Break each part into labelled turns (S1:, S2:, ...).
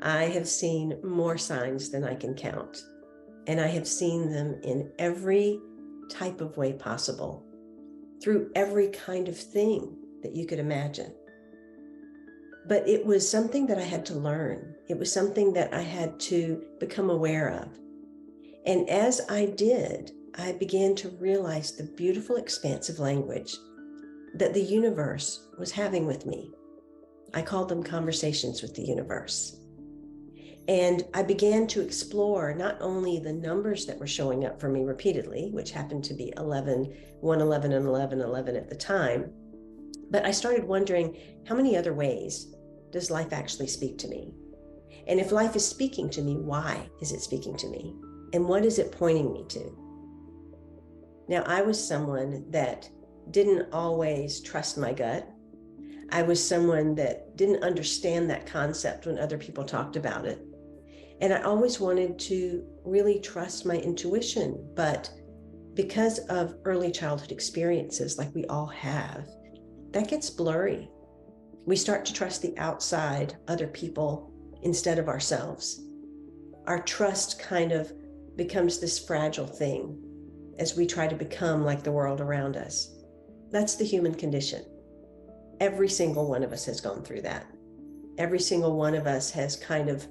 S1: I have seen more signs than I can count, and I have seen them in every type of way possible, through every kind of thing that you could imagine. But it was something that I had to learn. It was something that I had to become aware of. And as I did, I began to realize the beautiful, expansive language that the universe was having with me. I called them conversations with the universe. And I began to explore not only the numbers that were showing up for me repeatedly, which happened to be 11, 111, and 11, 11 at the time, but I started wondering, how many other ways does life actually speak to me? And if life is speaking to me, why is it speaking to me? And what is it pointing me to? Now, I was someone that didn't always trust my gut. I was someone that didn't understand that concept when other people talked about it. And I always wanted to really trust my intuition. But because of early childhood experiences, like we all have, that gets blurry. We start to trust the outside, other people, instead of ourselves. Our trust kind of becomes this fragile thing as we try to become like the world around us. That's the human condition. Every single one of us has gone through that. Every single one of us has kind of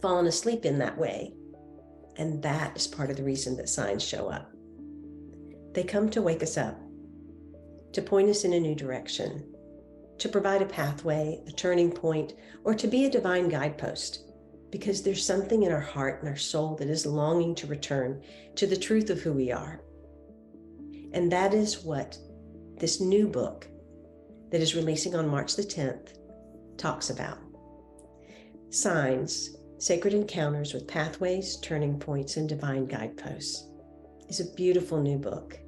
S1: fallen asleep in that way. And that is part of the reason that signs show up. They come to wake us up, to point us in a new direction, to provide a pathway, a turning point, or to be a divine guidepost, because there's something in our heart and our soul that is longing to return to the truth of who we are. And that is what this new book that is releasing on March the 10th talks about. Signs, Sacred Encounters with Pathways, Turning Points, and Divine Guideposts is a beautiful new book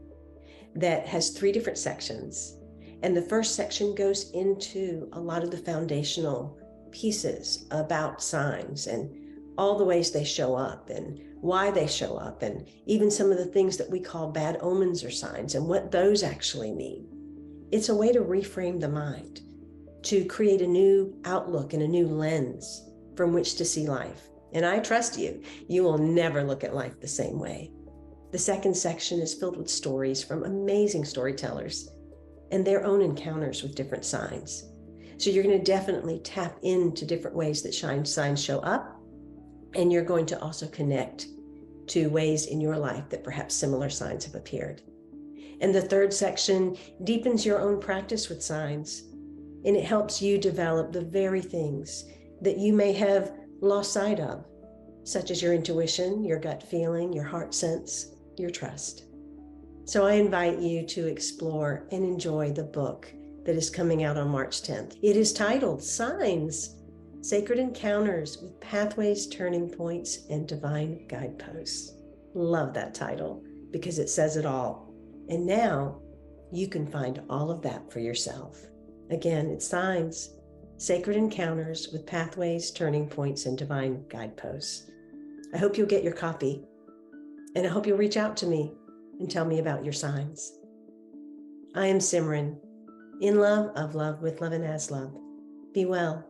S1: that has 3 different sections. And the first section goes into a lot of the foundational pieces about signs and all the ways they show up and why they show up, and even some of the things that we call bad omens or signs and what those actually mean. It's a way to reframe the mind, to create a new outlook and a new lens from which to see life. And I trust you, you will never look at life the same way. The second section is filled with stories from amazing storytellers and their own encounters with different signs. So you're going to definitely tap into different ways that signs show up, and you're going to also connect to ways in your life that perhaps similar signs have appeared. And the third section deepens your own practice with signs, and it helps you develop the very things that you may have lost sight of, such as your intuition, your gut feeling, your heart sense, your trust. So I invite you to explore and enjoy the book that is coming out on March 10th. It is titled Signs, Sacred Encounters with Pathways, Turning Points, and Divine Guideposts. Love that title because it says it all. And now you can find all of that for yourself. Again, it's Signs, Sacred Encounters with Pathways, Turning Points, and Divine Guideposts. I hope you'll get your copy, and I hope you'll reach out to me and tell me about your signs. I am Simran, in love, of love, with love, and as love. Be well.